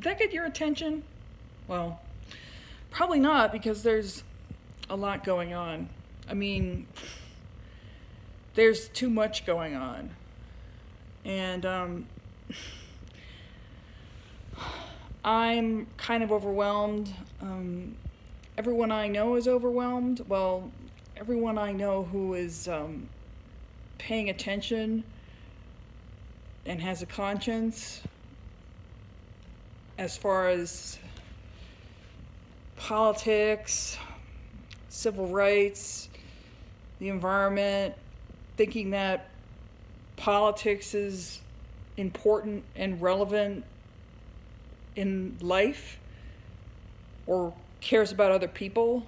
that get your attention? Well, probably not, because there's a lot going on. I mean, there's too much going on. And I'm kind of overwhelmed. Everyone I know is overwhelmed. Well, everyone I know who is paying attention and has a conscience as far as politics, civil rights, the environment, thinking that politics is important and relevant in life or cares about other people.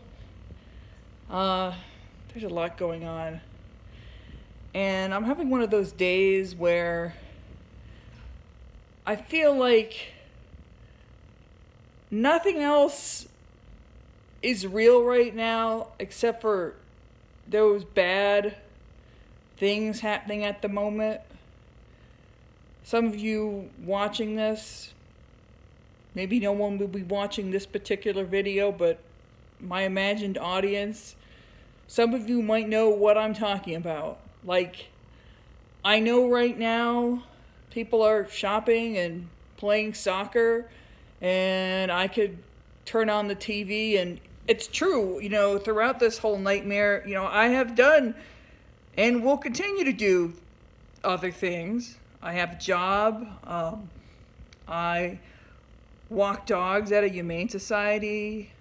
There's a lot going on. And I'm having one of those days where I feel like nothing else is real right now except for those bad things happening at the moment. Some of you watching this, maybe no one will be watching this particular video, but my imagined audience, some of you might know what I'm talking about. Like, I know right now people are shopping and playing soccer, and I could turn on the TV, and it's true, throughout this whole nightmare, I have done and will continue to do other things. I have a job. I walk dogs at a humane society.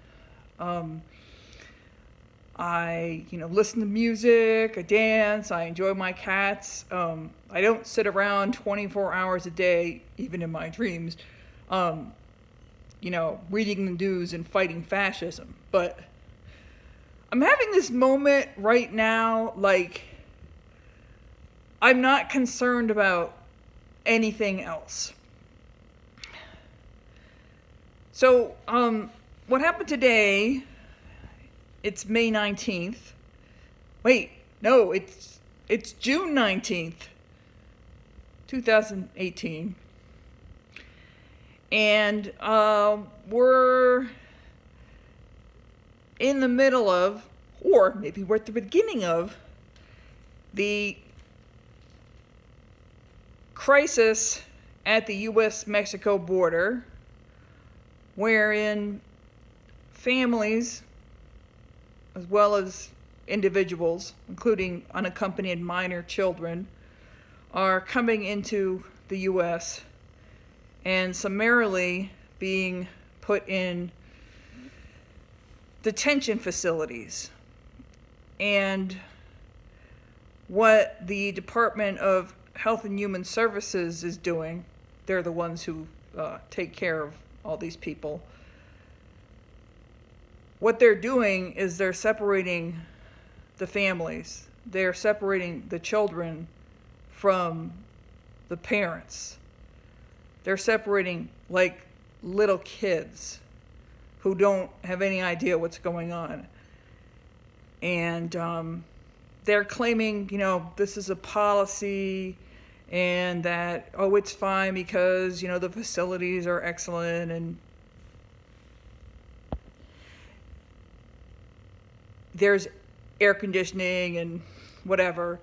I, listen to music. I dance. I enjoy my cats. I don't sit around 24 hours a day, even in my dreams, reading the news and fighting fascism. But I'm having this moment right now, like, I'm not concerned about anything else. So, what happened today, it's May 19th. Wait, no, it's June 19th, 2018. And we're in the middle of, or maybe we're at the beginning of, the crisis at the U.S. Mexico border, wherein families, as well as individuals, including unaccompanied minor children, are coming into the U.S. and summarily being put in detention facilities. And what the Department of Health and Human Services is doing, they're the ones who take care of all these people. What they're doing is they're separating the families. They're separating the children from the parents. They're separating like little kids who don't have any idea what's going on. And they're claiming, this is a policy and that, it's fine because, the facilities are excellent and there's air conditioning and whatever.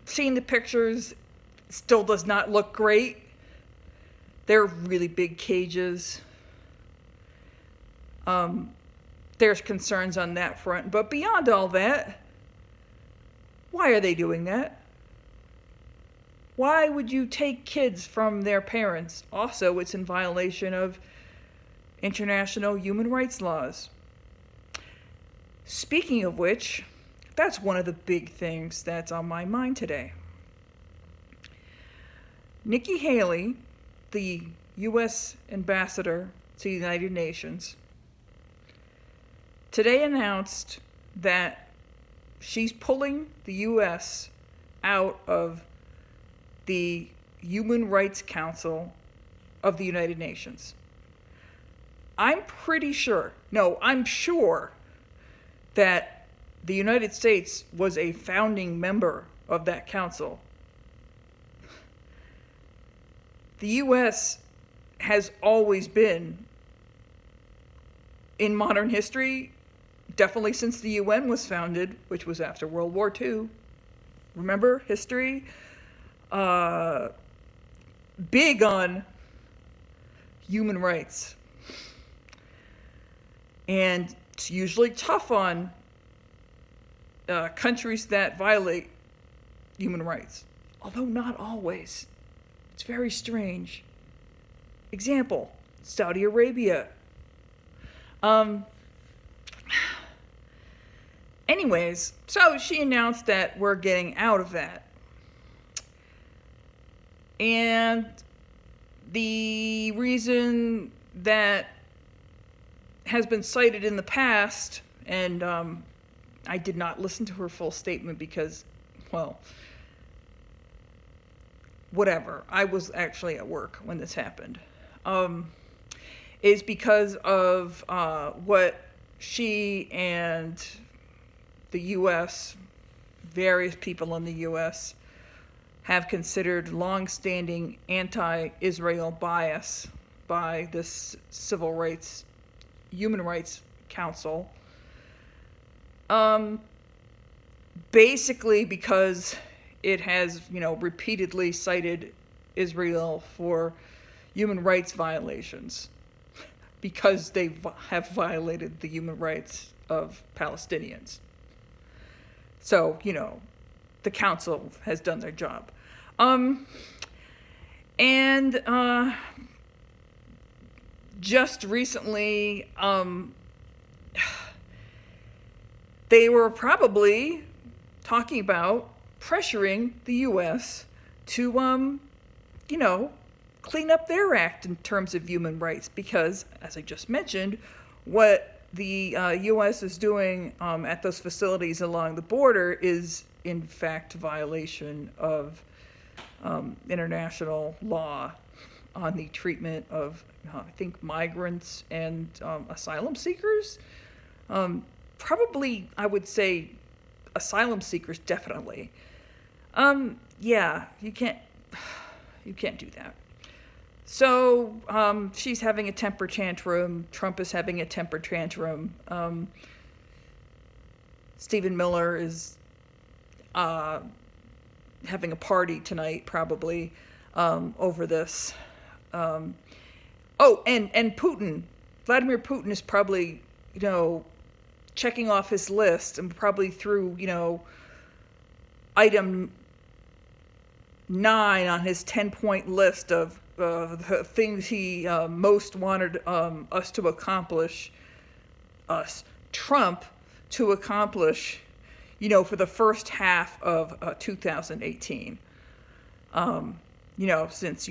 Seeing the pictures still does not look great. They're really big cages. There's concerns on that front. But beyond all that, why are they doing that? Why would you take kids from their parents? Also, it's in violation of international human rights laws. Speaking of which, that's one of the big things that's on my mind today. Nikki Haley, the U.S. ambassador to the United Nations, today announced that she's pulling the U.S. out of the Human Rights Council of the United Nations. I'm sure that the United States was a founding member of that council. The U.S. has always been in modern history, definitely since the UN was founded, which was after World War II. Remember history? Big on human rights. And it's usually tough on countries that violate human rights. Although not always. It's very strange. Example, Saudi Arabia. Anyways, so she announced that we're getting out of that. And the reason that has been cited in the past, and I did not listen to her full statement because, well, whatever. I was actually at work when this happened. Is because of what she and the U.S., various people in the U.S., have considered long-standing anti-Israel bias by this Human Rights Council. Basically because it has, repeatedly cited Israel for human rights violations because they have violated the human rights of Palestinians. So, the council has done their job. And just recently, they were probably talking about pressuring the U.S. to, clean up their act in terms of human rights because, as I just mentioned, what the U.S. is doing at those facilities along the border is, in fact, violation of international law on the treatment of, I think, migrants and asylum seekers. Probably, I would say, asylum seekers, definitely. Yeah, you can't do that. So, she's having a temper tantrum. Trump is having a temper tantrum. Stephen Miller is having a party tonight, probably, over this. And Putin. Vladimir Putin is probably, checking off his list and probably through, item 9 on his 10-point list of the things he most wanted us to accomplish, Trump, to accomplish, for the first half of 2018. Since,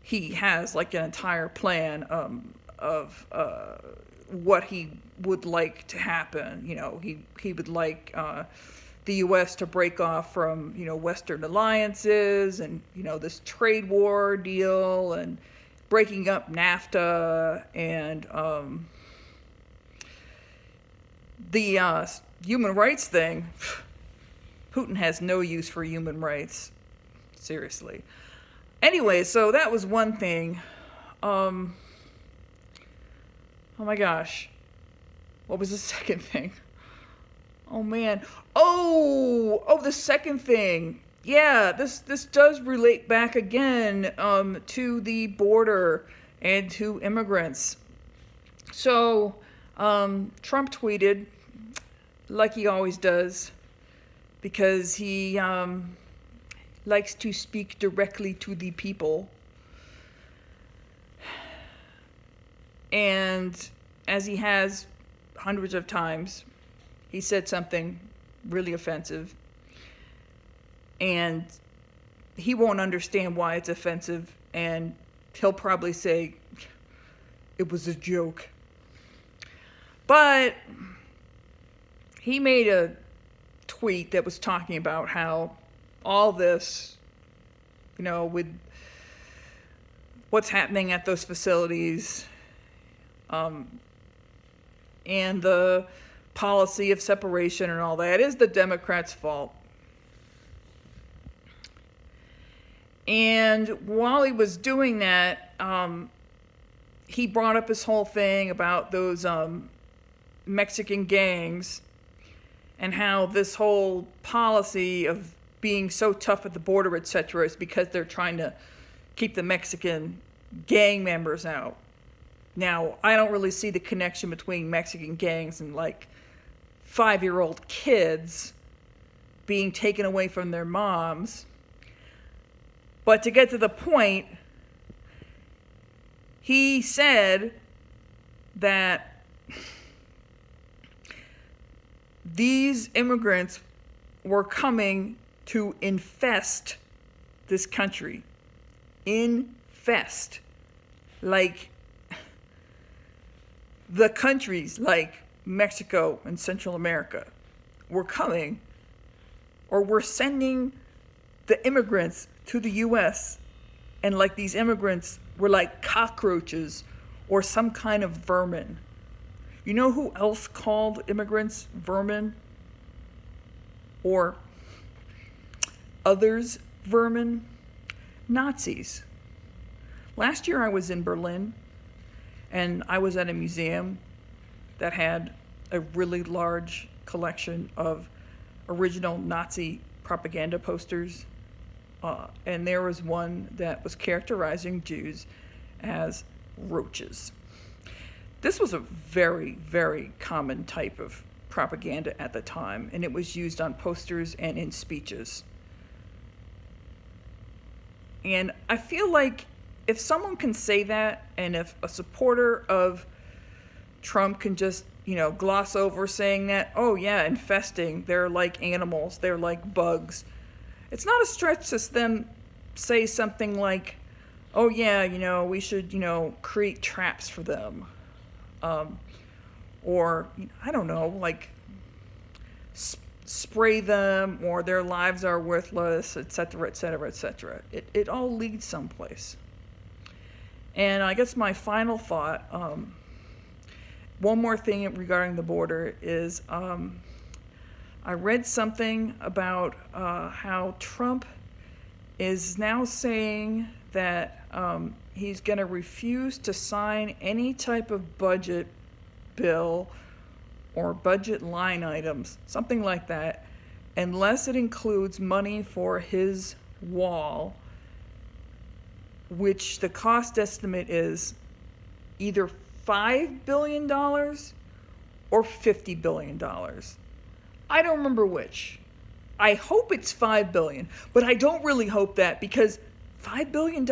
he has like an entire plan of what he would like to happen. He would like the U.S. to break off from, Western alliances and, this trade war deal and breaking up NAFTA and the human rights thing. Putin has no use for human rights. Seriously. Anyway, so that was one thing. Oh my gosh. What was the second thing? Oh man. Oh, the second thing. Yeah, this does relate back again to the border and to immigrants. So, Trump tweeted, like he always does, because he likes to speak directly to the people. And as he has hundreds of times, he said something really offensive. And he won't understand why it's offensive. And he'll probably say, it was a joke. But he made a tweet that was talking about how all this, with what's happening at those facilities, and the policy of separation and all that is the Democrats' fault. And while he was doing that, he brought up this whole thing about those Mexican gangs and how this whole policy of being so tough at the border, etc., is because they're trying to keep the Mexican gang members out. Now, I don't really see the connection between Mexican gangs and like 5-year-old kids being taken away from their moms. But to get to the point, he said that these immigrants were coming to infest this country. Infest. Like the countries like Mexico and Central America were coming, or were sending the immigrants to the U.S. and like these immigrants were like cockroaches or some kind of vermin. You know who else called immigrants vermin? Or others vermin? Nazis. Last year I was in Berlin, and I was at a museum that had a really large collection of original Nazi propaganda posters. And there was one that was characterizing Jews as roaches. This was a very, very common type of propaganda at the time, and it was used on posters and in speeches. And I feel like if someone can say that, and if a supporter of Trump can just, gloss over saying that, oh yeah, infesting, they're like animals, they're like bugs. It's not a stretch to then say something like, oh yeah, we should, create traps for them. Or, I don't know, like spray them, or their lives are worthless, etc., etc., etc. It all leads someplace. And I guess my final thought, one more thing regarding the border is I read something about how Trump is now saying that he's going to refuse to sign any type of budget bill or budget line items, something like that, unless it includes money for his wall, which the cost estimate is either $5 billion or $50 billion. I don't remember which. I hope it's $5 billion, but I don't really hope that, because $5 billion?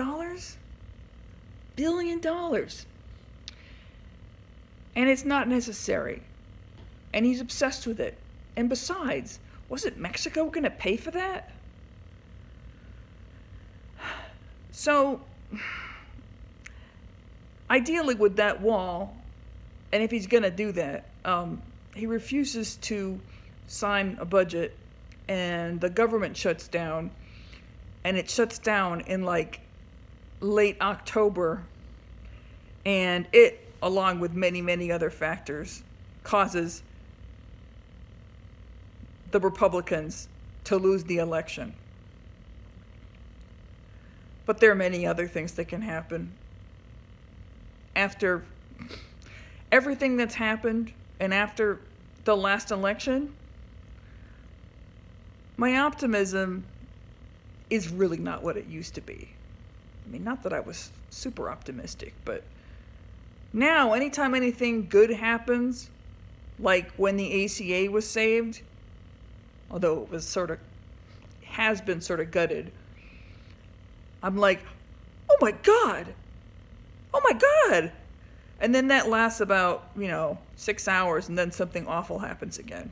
Billion dollars. And it's not necessary. And he's obsessed with it. And besides, wasn't Mexico going to pay for that? So, ideally with that wall, and if he's going to do that, he refuses to sign a budget, and the government shuts down, and it shuts down in like late October, and it, along with many, many other factors, causes the Republicans to lose the election. But there are many other things that can happen. After everything that's happened, and after the last election, my optimism is really not what it used to be. I mean, not that I was super optimistic, but now anytime anything good happens, like when the ACA was saved, although it was has been sort of gutted, I'm like, oh my God! Oh my God! And then that lasts about, 6 hours, and then something awful happens again.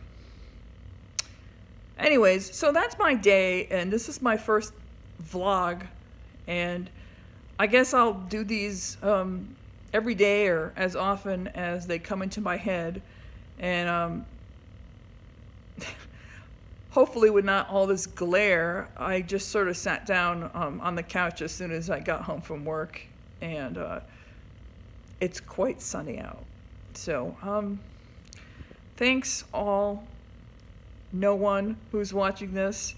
Anyways, so that's my day, and this is my first vlog, and I guess I'll do these every day or as often as they come into my head, and hopefully with not all this glare. I just sort of sat down on the couch as soon as I got home from work, and it's quite sunny out. So, thanks all, no one who's watching this.